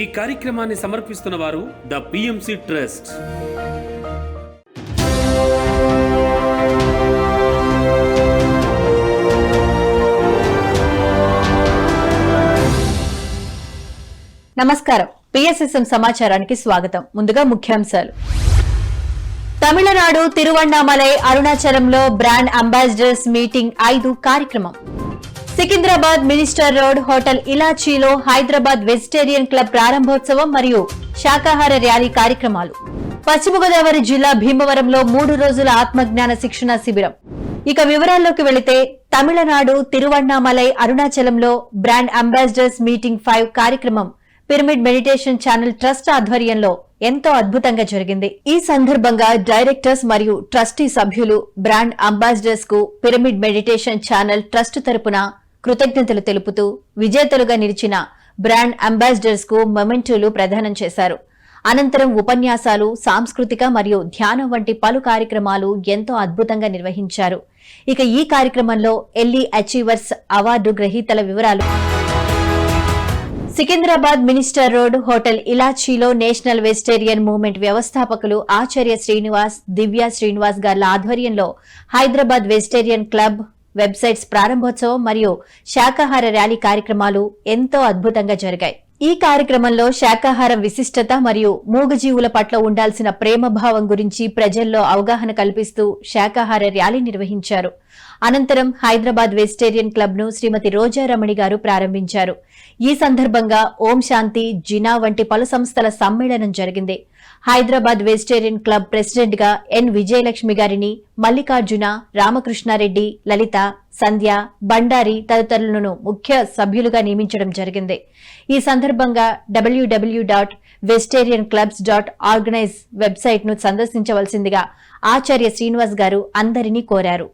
ఈ కార్యక్రమాన్ని సమర్పిస్తున్న వారు ద పిఎంసి ట్రస్ట్. నమస్కారం. పిఎస్ఎస్ఎం సమాచారానికి స్వాగతం. ముందుగా ముఖ్యాంశాలు. తమిళనాడు తిరువణ్ణామలై అరుణాచలంలో బ్రాండ్ అంబాసిడర్స్ మీటింగ్ 5 కార్యక్రమం. సికింద్రాబాద్ మినిస్టర్ రోడ్ హోటల్ ఇలాచీలో హైదరాబాద్ వెజిటేరియన్ క్లబ్ ప్రారంభోత్సవం మరియు శాకాహార ర్యాలీ కార్యక్రమాలు. పశ్చిమ గోదావరి జిల్లా భీమవరంలో 3 రోజుల ఆత్మజ్ఞాన శిక్షణ శిబిరం. ఇక వివరాల్లోకి వెళితే తమిళనాడు తిరువణ్ణామలై అరుణాచలంలో బ్రాండ్ అంబాసిడర్స్ మీటింగ్ 5 కార్యక్రమం పిరమిడ్ మెడిటేషన్ ఛానల్ ట్రస్ట్ ఆధ్వర్యంలో ఎంతో అద్భుతంగా జరిగింది. ఈ సందర్భంగా డైరెక్టర్స్ మరియు ట్రస్టీ సభ్యులు బ్రాండ్ అంబాసిడర్స్ కు పిరమిడ్ మెడిటేషన్ ఛానల్ ట్రస్ట్ తరపున కృతజ్ఞతలు తెలుపుతూ విజేతలుగా నిలిచిన బ్రాండ్ అంబాసిడర్స్ కు మొమెంటోలు ప్రదానం చేశారు. అనంతరం ఉపన్యాసాలు, సాంస్కృతిక మరియు ధ్యానం వంటి పలు కార్యక్రమాలు ఎంతో అద్భుతంగా నిర్వహించారు. ఇక ఈ కార్యక్రమంలో ఎల్ఈ అచీవర్స్ అవార్డు గ్రహీతల వివరాలు. సికింద్రాబాద్ మినిస్టర్ రోడ్ హోటల్ ఇలాచీలో నేషనల్ వెజిటేరియన్ మూవ్మెంట్ వ్యవస్థాపకులు ఆచార్య శ్రీనివాస్, దివ్య శ్రీనివాస్ గార్ల ఆధ్వర్యంలో హైదరాబాద్ వెజిటేరియన్ క్లబ్ వెబ్సైట్స్ ప్రారంభోత్సవం మరియు శాకాహార ర్యాలీ కార్యక్రమాలు ఎంతో అద్భుతంగా జరిగాయి. ఈ కార్యక్రమంలో శాకాహారం విశిష్టత మరియు మూగజీవుల పట్ల ఉండాల్సిన ప్రేమభావం గురించి ప్రజల్లో అవగాహన కల్పిస్తూ శాకాహార ర్యాలీ నిర్వహించారు. అనంతరం హైదరాబాద్ వెజిటేరియన్ క్లబ్ ను శ్రీమతి రోజారమణి గారు ప్రారంభించారు. ఈ సందర్భంగా ఓం శాంతి, జినా వంటి పలు సంస్థల సమ్మేళనం జరిగింది. హైదరాబాద్ వెజిటేరియన్ క్లబ్ ప్రెసిడెంట్ గా ఎన్ విజయలక్ష్మి గారిని మల్లికార్జున, రామకృష్ణారెడ్డి, లలిత, సంధ్య, బండారి తదితరులను ముఖ్య సభ్యులుగా నియమించడం జరిగింది. ఈ సందర్భంగా www.vegetarianclubs.organize వెబ్సైట్ ను సందర్శించవలసిందిగా ఆచార్య శ్రీనివాస్ గారు అందరినీ కోరారు.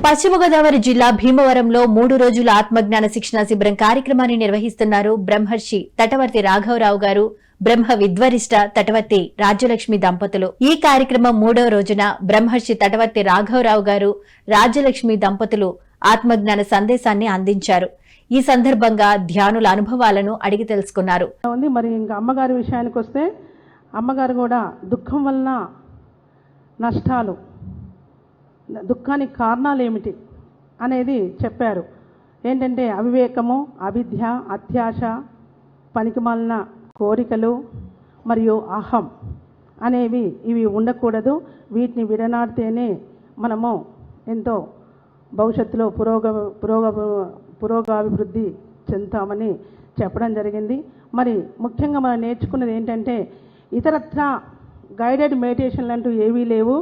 పశ్చిమ గోదావరి జిల్లా భీమవరంలో 3 రోజుల ఆత్మజ్ఞాన శిక్షణ శిబిరం కార్యక్రమాన్ని నిర్వహిస్తున్నారు బ్రహ్మర్షి తటవర్తి రాఘవరావు గారు, బ్రహ్మ విద్వరిష్ట తటవర్తి రాజ్యలక్ష్మి దంపతులు. ఈ కార్యక్రమం 3వ రోజున బ్రహ్మర్షి తటవర్తి రాఘవరావు గారు, రాజ్యలక్ష్మి దంపతులు ఆత్మజ్ఞాన సందేశాన్ని అందించారు. ఈ సందర్భంగా ధ్యానుల అనుభవాలను అడిగి తెలుసుకున్నారు. మరి ఇంకా అమ్మగారి విషయానికి వస్తే, అమ్మగారు కూడా దుఃఖం వలన నష్టాలు, దుఃఖానికి కారణాలు ఏమిటి అనేది చెప్పారు. ఏంటంటే అవివేకము, అవిద్య, అత్యాశ, పనికిమాలిన కోరికలు మరియు అహం అనేవి ఇవి ఉండకూడదు. వీటిని విడనాడితేనే మనము ఎంతో భవిష్యత్తులో పురోగాభివృద్ధి చెందుతామని చెప్పడం జరిగింది. మరి ముఖ్యంగా మనం నేర్చుకున్నది ఏంటంటే ఇతరత్ర గైడెడ్ మెడిటేషన్లు అంటూ ఏవీ లేవు.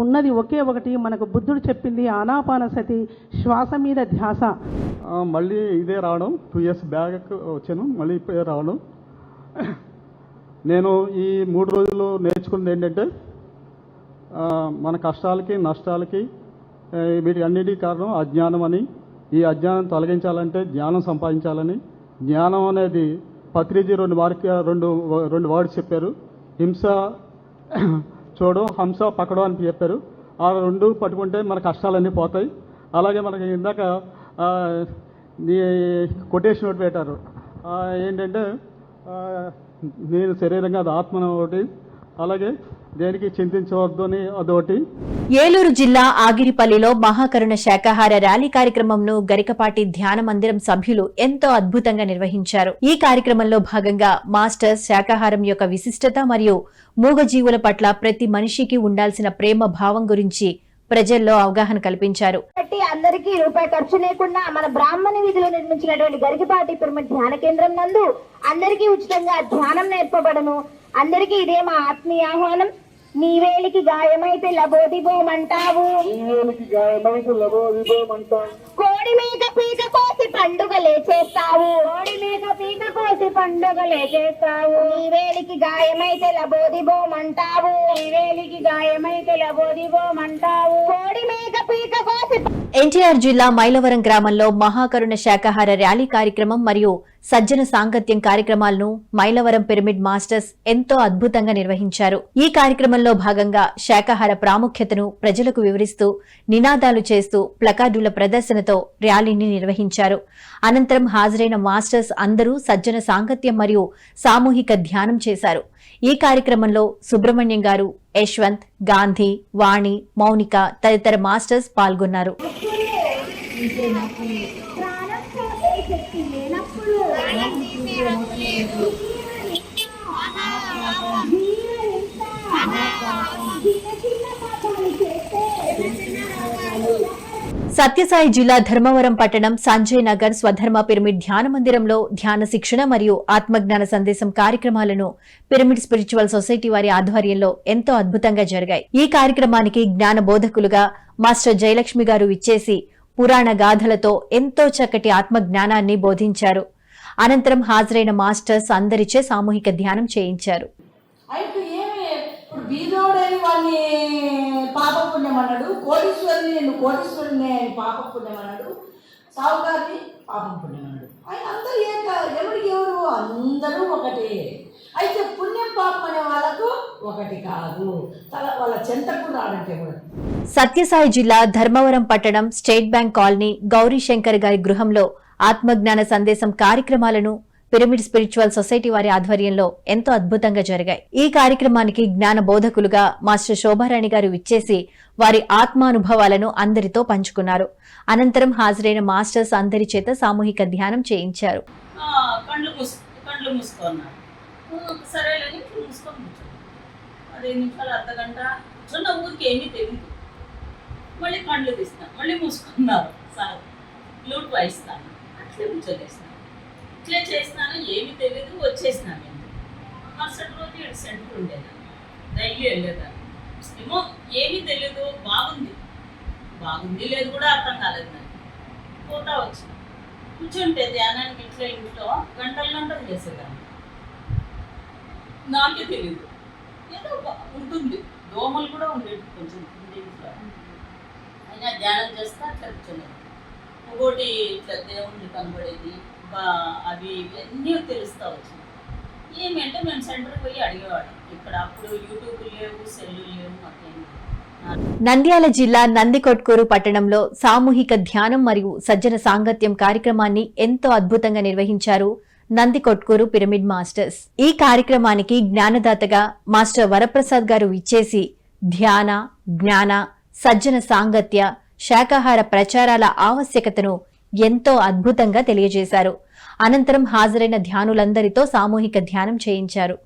ఉన్నది ఒకే ఒకటి, మనకు బుద్ధుడు చెప్పింది ఆనాపానసతి, శ్వాస మీద ధ్యాస. మళ్ళీ ఇదే రావడం 2 years బ్యాక్ వచ్చాను, మళ్ళీ ఇప్పుడే రావడం. నేను ఈ 3 రోజులు నేర్చుకున్నది ఏంటంటే మన కష్టాలకి, నష్టాలకి, వీటి అన్నిటికీ కారణం అజ్ఞానం అని. ఈ అజ్ఞానం తొలగించాలంటే జ్ఞానం సంపాదించాలని. జ్ఞానం అనేది పత్రిజీ 2 వర్డ్స్ చెప్పారు. హింస చూడు, హంస పకడు అని చెప్పారు. ఆ 2 పట్టుకుంటే మన కష్టాలన్నీ పోతాయి. అలాగే మనకి ఇందాక కొటేషన్ ఒకటి పెట్టారు, ఏంటంటే నేను శరీరంగా అది ఆత్మను ఒకటి, అలాగే దేనికి చింతించవద్దు అని అదొకటి. ఏలూరు జిల్లా ఆగిరిపల్లిలో మహాకరుణ శాకాహార ర్యాలీ కార్యక్రమంను గరికపాటి ధ్యాన మందిరం సభ్యులు ఎంతో అద్భుతంగా నిర్వహించారు. ఈ కార్యక్రమంలో భాగంగా మాస్టర్స్ శాకాహారం యొక్క విశిష్టత మరియు మూగజీవుల పట్ల ప్రతి మనిషికి ఉండాల్సిన ప్రేమ భావం గురించి ప్రజల్లో అవగాహన కల్పించారు. అందరికీ రూపాయి ఖర్చు లేకుండా మన బ్రాహ్మణ వీధిలో నిర్మించినటువంటి గరికపాటి పిరమిడ్ ధ్యాన కేంద్రం నందు అందరికీ ఉచితంగా ధ్యానం నేర్పబడను. అందరికీ ఇదే మా ఆత్మీయ ఆహ్వానం. నీవేలికి గాయమైతే లబోదిబోమంటావు, కోడి కోడి మీద పీక కోసి పండుగలే చేస్తావు, కోడి మీద పీక కోసి పండుగలే చేస్తావు. నీ వేలికి గాయమైతే లబోదిబోమంటావు, నీ వేలికి గాయమైతే లబోదిబోమంటావు. కోడి మీద పీక కోసి ఎన్టీఆర్ జిల్లా మైలవరం గ్రామంలో మహాకరుణ శాకాహార ర్యాలీ కార్యక్రమం మరియు సజ్జన సాంగత్యం కార్యక్రమాలను మైలవరం పిరమిడ్ మాస్టర్స్ ఎంతో అద్భుతంగా నిర్వహించారు. ఈ కార్యక్రమంలో భాగంగా శాకాహార ప్రాముఖ్యతను ప్రజలకు వివరిస్తూ నినాదాలు చేస్తూ ప్లకార్డుల ప్రదర్శనతో ర్యాలీని నిర్వహించారు. అనంతరం హాజరైన మాస్టర్స్ అందరూ సజ్జన సాంగత్యం మరియు సామూహిక ధ్యానం చేశారు. ఈ కార్యక్రమంలో సుబ్రహ్మణ్యం గారు, యశ్వంత్, గాంధీ, వాణి, మౌనిక తదితర మాస్టర్స్ పాల్గొన్నారు. సత్యసాయి జిల్లా ధర్మవరం పట్టణం సంజయ్ నగర్ స్వధర్మ పిరమిడ్ ధ్యాన మందిరంలో ధ్యాన శిక్షణ మరియు ఆత్మజ్ఞాన సందేశం కార్యక్రమాలను పిరమిడ్ స్పిరిచువల్ సొసైటీ వారి ఆధ్వర్యంలో ఎంతో అద్భుతంగా జరిగాయి. ఈ కార్యక్రమానికి జ్ఞాన బోధకులుగా మాస్టర్ జయలక్ష్మి గారు ఇచ్చేసి పురాణ గాథలతో ఎంతో చక్కటి ఆత్మజ్ఞానాన్ని బోధించారు. అనంతరం హాజరైన మాస్టర్స్ అందరిచే సామూహిక ధ్యానం చేయించారు. అయితే ఏమి ఇప్పుడు బీదోడని వాడిని పాపపుణ్యం అన్నాడు, కోటీశ్వరుని నేను కోటీశ్వరుని పాపపుణ్యం అన్నాడు, సావుకారిని పాపపుణ్యం అన్నాడు. ఆయన అందరూ ఎవరికి ఎవరు అందరూ ఒకటే. అయితే పుణ్యం పాపం అనే వాళ్ళకు ఒకటి కాదు, వాళ్ళ చెంతకు రాడంటే కూడా. సత్యసాయి జిల్లా ధర్మవరం పట్టణం స్టేట్ బ్యాంక్ కాలనీ గౌరీశంకర్ గారి గృహంలో ఆత్మజ్ఞాన సందేశం కార్యక్రమాలను పిరమిడ్ స్పిరిచువల్ సొసైటీ వారి ఆధ్వర్యంలో ఎంతో అద్భుతంగా జరిగాయి. ఈ కార్యక్రమానికి జ్ఞాన బోధకులుగా మాస్టర్ శోభారాణి గారు విచ్చేసి వారి ఆత్మానుభవాలను అందరితో పంచుకున్నారు. అనంతరం హాజరైన మాస్టర్స్ అందరి చేత సామూహిక ధ్యానం చేయించారు. కళ్ళు మూసుకున్నారు, సరేలేని మూసుకొని కూర్చోండి. 15 నిమిషాలు అర్ధగంట కూర్చున్న ఊరికి ఏమీ తెలియదు. మళ్ళీ కళ్ళు తీస్తాను, మళ్ళీ మూసుకున్నారు. సార్ ఫ్లూట్ వాయిస్తాను, అట్లే కూర్చోలేస్తాను. ఇట్లే చేసినాను, ఏమీ తెలియదు, వచ్చేసినాను. మరుసటి రోజు 7 సెంటర్ ఉండేదాన్ని, డైలీ వెళ్ళేదాన్ని. ఏమో ఏమీ తెలియదు, బాగుంది లేదు కూడా అర్థం కాలేదు. నాకు పోతా వచ్చిన కూర్చుంటే ధ్యానానికి ఇట్లా ఇంట్లో గంటలు చేసేదాన్ని. నాకే తెలియదు, ఏదో ఉంటుంది, దోమలు కూడా ఉండేది కొంచెం ఇంట్లో. అయినా ధ్యానం చేస్తే అట్లా కూర్చోలేదు. ఇంకోటి ఇట్లా దేవుణ్ణి కనబడేది, అవి ఇవన్నీ తెలుస్తూ వచ్చినాయి. ఏమంటే మేము సెంటర్కి పోయి అడిగేవాళ్ళం. ఇక్కడ అప్పుడు యూట్యూబ్ లేవు, సెల్లు లేవు, మాకేం. నంద్యాల జిల్లా నందికొట్కూరు పట్టణంలో సామూహిక ధ్యానం మరియు సజ్జన సాంగత్యం కార్యక్రమాన్ని ఎంతో అద్భుతంగా నిర్వహించారు నందికొట్కూరు పిరమిడ్ మాస్టర్స్. ఈ కార్యక్రమానికి జ్ఞానదాతగా మాస్టర్ వరప్రసాద్ గారు ఇచ్చేసి ధ్యాన, జ్ఞాన, సజ్జన సాంగత్య, శాకాహార ప్రచారాల ఆవశ్యకతను ఎంతో అద్భుతంగా తెలియజేశారు. అనంతరం హాజరైన ధ్యానులందరితో సామూహిక ధ్యానం చేయించారు.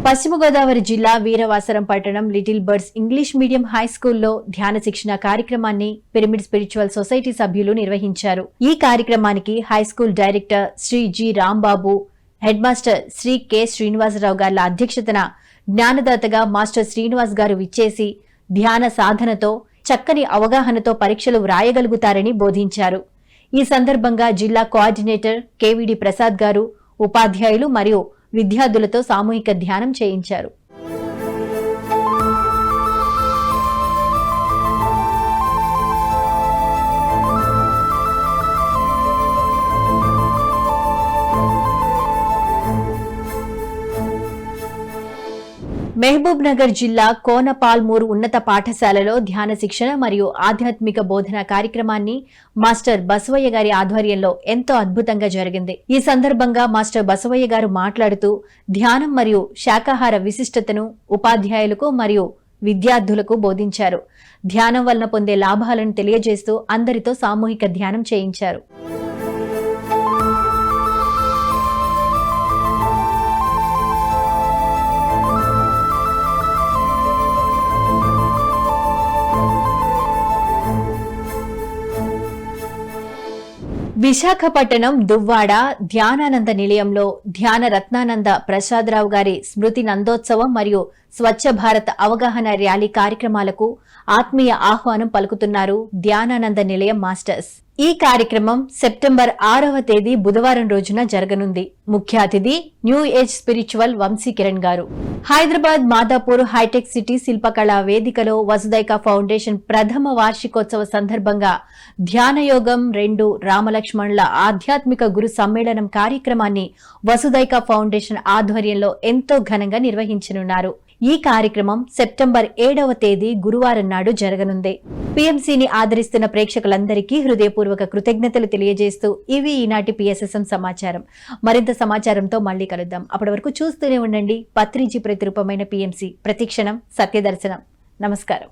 పశ్చిమ గోదావరి జిల్లా వీరవాసరం పట్టణం little birds English medium high స్కూల్లో ధ్యాన శిక్షణ కార్యక్రమాన్ని పిరమిడ్ స్పిరిచువల్ సొసైటీ సభ్యులు నిర్వహించారు. ఈ కార్యక్రమానికి high school director Shri G Rambabu, head master Shri K Srinivasarao గార్ల అధ్యక్షతన జ్ఞానదాతగా మాస్టర్ శ్రీనివాస్ గారు విచ్చేసి ధ్యాన సాధనతో చక్కని అవగాహనతో పరీక్షలు వ్రాయగలుగుతారని బోధించారు. ఈ సందర్భంగా జిల్లా కోఆర్డినేటర్ కెవిడి ప్రసాద్ గారు ఉపాధ్యాయులు మరియు విద్యార్థులతో సామూహిక ధ్యానం చేయించారు. మహబూబ్ నగర్ జిల్లా కోనపాల్మూరు ఉన్నత పాఠశాలలో ధ్యాన శిక్షణ మరియు ఆధ్యాత్మిక బోధన కార్యక్రమాన్ని మాస్టర్ బసవయ్య గారి ఆధ్వర్యంలో ఎంతో అద్భుతంగా జరిగింది. ఈ సందర్భంగా మాస్టర్ బసవయ్య గారు మాట్లాడుతూ ధ్యానం మరియు శాకాహార విశిష్టతను ఉపాధ్యాయులకు మరియు విద్యార్థులకు బోధించారు. ధ్యానం వలన పొందే లాభాలను తెలియజేస్తూ అందరితో సామూహిక ధ్యానం చేయించారు. విశాఖపట్నం దువ్వాడ ధ్యానానంద నిలయంలో ధ్యాన రత్నానంద ప్రసాదరావు గారి స్మృతి నందోత్సవం మరియు స్వచ్ఛ భారత్ అవగాహన ర్యాలీ కార్యక్రమాలకు ఆత్మీయ ఆహ్వానం పలుకుతున్నారు ధ్యానానంద నిలయం మాస్టర్స్. ఈ కార్యక్రమం సెప్టెంబర్ 6వ తేదీ బుధవారం రోజున జరగనుంది. ముఖ్య అతిథి new age spiritual Vamsi Kiran గారు. హైదరాబాద్ మాదాపూర్ హైటెక్ సిటీ శిల్పకళా వేదికలో వసుదైక ఫౌండేషన్ ప్రథమ వార్షికోత్సవ సందర్భంగా ధ్యానయోగం 2 రామలక్ష్మణుల ఆధ్యాత్మిక గురు సమ్మేళనం కార్యక్రమాన్ని వసుదైక ఫౌండేషన్ ఆధ్వర్యంలో ఎంతో ఘనంగా నిర్వహించనున్నారు. ఈ కార్యక్రమం సెప్టెంబర్ 7వ తేదీ గురువారం నాడు జరగనుంది. పీఎంసీని ఆదరిస్తున్న ప్రేక్షకులందరికీ హృదయపూర్వక కృతజ్ఞతలు తెలియజేస్తూ ఇవి ఈనాటి PSSM సమాచారం. మరింత సమాచారంతో మళ్లీ కలుద్దాం. అప్పటి వరకు చూస్తూనే ఉండండి పత్రిజీ ప్రతిరూపమైన PMC. ప్రతిక్షణం సత్యదర్శనం. నమస్కారం.